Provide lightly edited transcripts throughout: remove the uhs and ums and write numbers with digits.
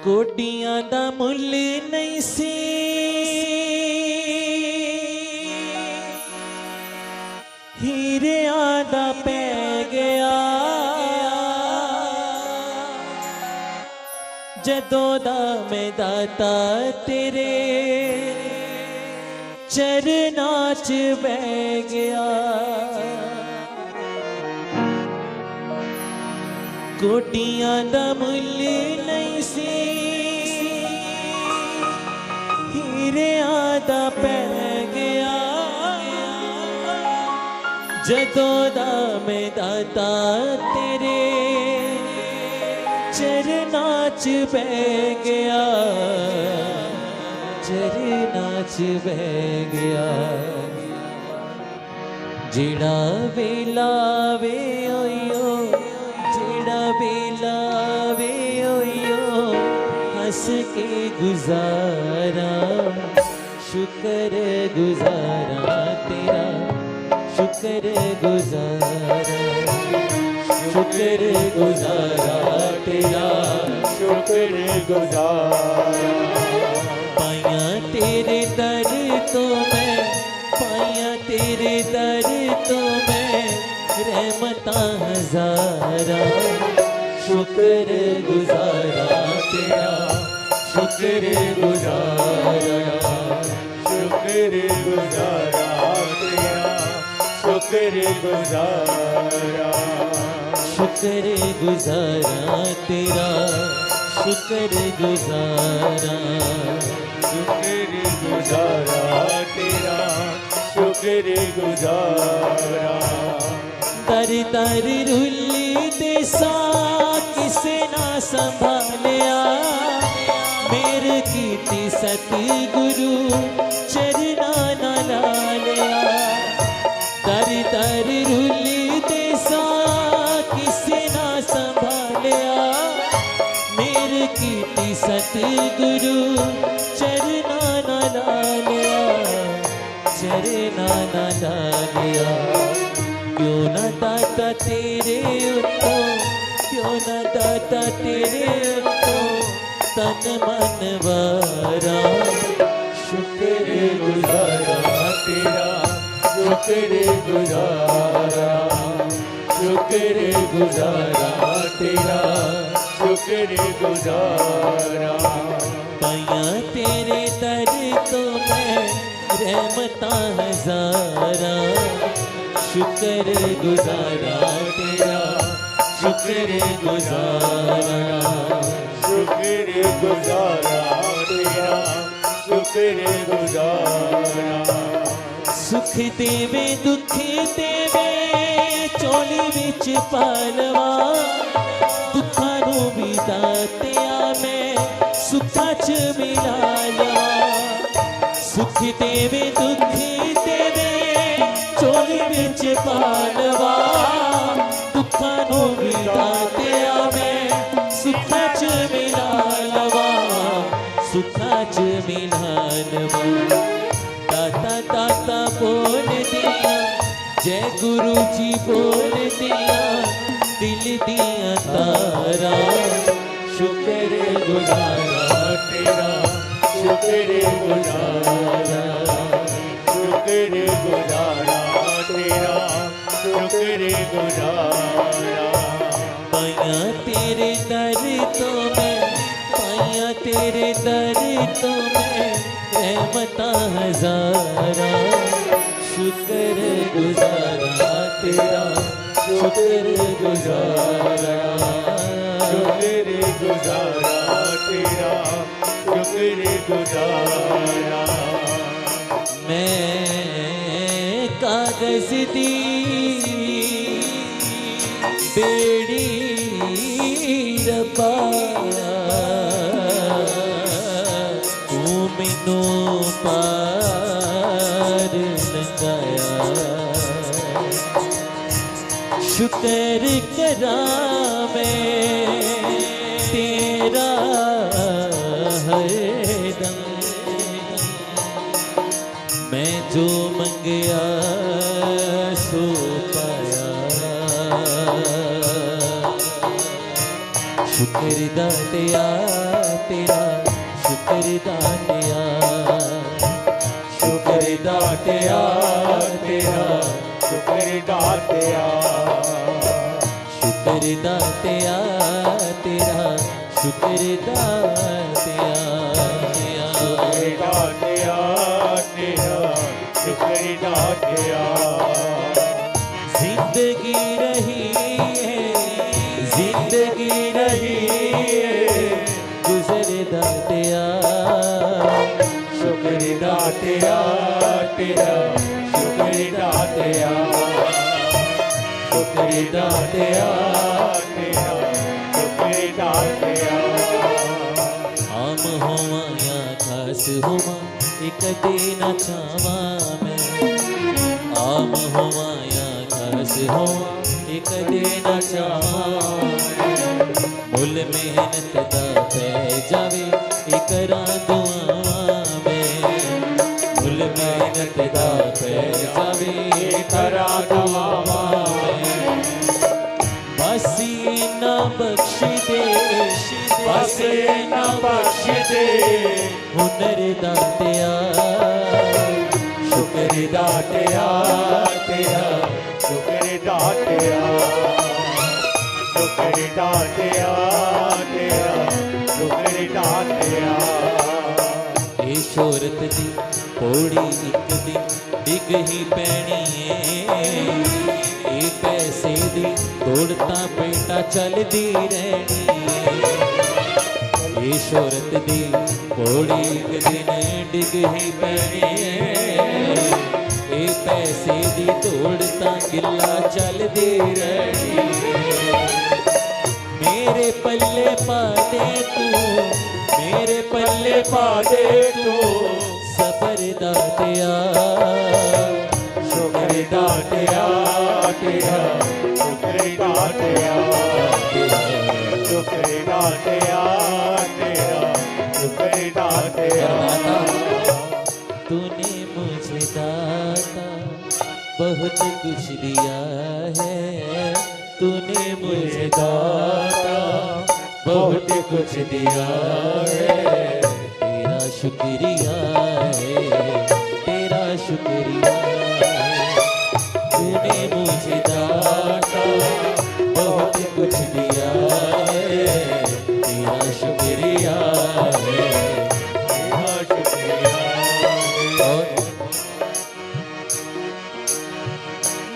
कोटियां दा मुल नहीं सी हीरियां दा पै गया जदों दा मैं दाता तेरे चरनां च बह गया। कोटियां दा मुल नहीं सी हीरियां दा पै गया जदों दा मैं दाता तेरे चरनां च बह गया चरनां च बह गया। जिड़ा वेला वे ओयो जिड़ा वेला वे ओयो हंस के गुजारा शुक्र गुजारा तेरा शुक्र गुजारा शुक्र गुजारा तेरा शुक्र गुजारा। पाया तेरे दर तो मैं पाया तेरे दर तो मैं रहमता हजारा शुक्र गुजारा तेरा शुक्र गुजारा शुक्र गुजारा तेरा शुक्र गुजारा शुक्र गुजारा तेरा शुक्र गुजारा शुक्र गुजारा तेरा शुक्र गुजारा। दर दर रुली देसा किसे ना संभालिया मेरे कीती सतगुरु चरना ना लालिया। दर दर रुली देसा किसे ना संभालिया मेरे कीती सतगुरु चरना ना लालिया चरना ना लालिया। क्यों ना दाता तेरे उत्तों क्यों ना दाता तेरे उत्तों तन मन वारा शुक्र गुजारा तेरा शुक्र गुजारा शुक्र गुजारा तेरा शुक्र गुजारा। पाया तेरे दर तो मैं रहमता हजारा शुक्र गुजारा तेरा शुक्र गुजारा शुक्र गुजारा तेरा शुक्र गुजारा। सुख देवे दुख देवे चोली विच पालवा दुखां नूं भी दातिया मैं सुखां च मिला लवा। सुख देवे दुख देवे चोली विच पालवा दुखां नूं भी दातिया मैं सुखां च मिला लवा सुखां च मिला लवा। दाता दाता बोल दिया जय गुरु जी बोल दिया दिल दिया तारा शुक्र गुजारा तेरा शुक्र गुजारा शुक्र गुजारा तेरा शुक्र गुजारा। पाया तेरे दर तो मैं पाया तेरे दर तो मैं रहमता हजारा शुक्र गुजारा तेरा शुक्र गुजारा शुक्र गुजारा तेरा शुक्र गुजारा। मैं कागज दी बेड़ी रब्बा तू मैनू पार लंघाया शुक्र करा मैं तेरा हरदम मैं जो मंगया सो पाया शुक्र शुक्र दातिया तेरा, शुक्र दातिया, शुक्र दातिया तेरा, शुक्र दातिया, शुक्र दातिया तेरा, शुक्र दातिया, शुक्र दातिया तेरा, शुक्र दातिया। जिंदगी रही है, जिंदगी रही है, गुजर दातिया, शुक्र दातिया तेरा, शुक्र दातिया, शुक्र दातिया तेरा, शुक्र दातिया। आम होवा या खास होवा एक देना चावा मैं, आम होवा या खास होवा एक देना चावा, मुल मेहनत दा पै जावे एक दुआ मैं, मुल मेहनत दा पै जावे एक दुआ मैं, बसी ना बख्श दे, बस ना बख्श दे, हुनर दातिया, शुक्र दातिया तेरा, शुक्र दातिया, शुक्र दातिया तेरा, शुक्र दातिया। ए शोहरत दी पौड़ी एक दिन डिग ही पैनी है, ए पैसे दी दौड़ता बेटा चलदी रहनी है, ए शोहरत दी पौड़ी एक दिन डिग ही पैनी है, ए पैसे दी दौड़ता किला चलदी रहनी है, मेरे पल्ले पा दे तू, मेरे पल्ले पा दे तू, सबर दातिया, शुक्र दातिया तेरा, शुक्र दातिया, शुक्र दातिया तेरा, शुक्र दातिया। तूने मुझे दाता बहुत कुछ दिया है, तूने मुझे दाता बहुत कुछ दिया है, तेरा शुक्रिया है, तेरा शुक्रिया है, तूने मुझे दाता बहुत कुछ दिया है, तेरा शुक्रिया है, तेरा शुक्रिया है। और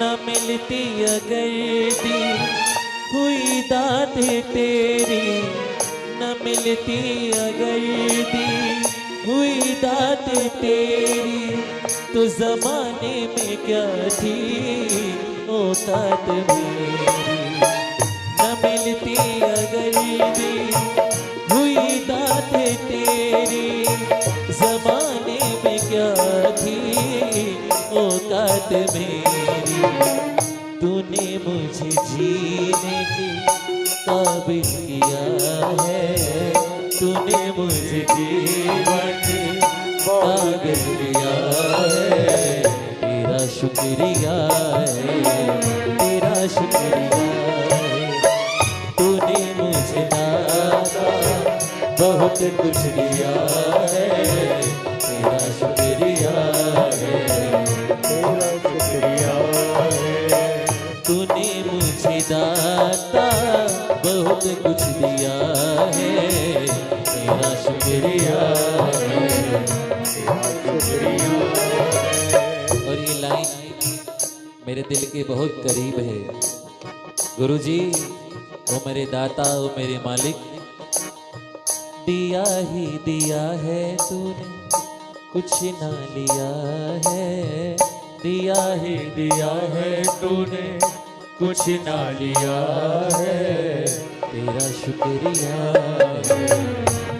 न मिलती अगर दी हुई दात तेरी, न मिलती अगर दी हुई दात तेरी, तो जमाने में क्या थी औकात मेरी, न मिलती अगर दी हुई दात तेरी, जमाने में क्या थी औकात मेरी, तूने मुझे जीने के काबिल किया है, तूने मुझे जीवन के काबिल किया है, तेरा शुक्रिया है, तेरा शुक्रिया है, तूने मुझे दाता बहुत कुछ दिया है, तेरा शुक्रिया है, तेरा शुक्रिया है। तूने मुझे दाता बहुत कुछ दिया है, तेरा शुक्रिया है, तेरा शुक्रिया है। और ये लाइन मेरे दिल के बहुत करीब है। गुरुजी, ओ मेरे दाता, ओ मेरे मालिक, दिया ही दिया है तूने, कुछ ना लिया है, दिया ही दिया है तूने, कुछ ना लिया है, तेरा शुक्रिया है,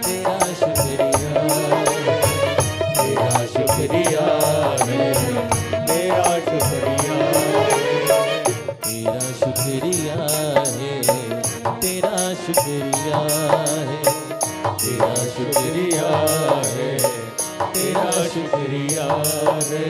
तेरा शुक्रिया है, तेरा शुक्रिया है, तेरा शुक्रिया है। तेरा शुक्रिया है, तेरा शुक्रिया है, तेरा शुक्रिया है, तेरा शुक्रिया है।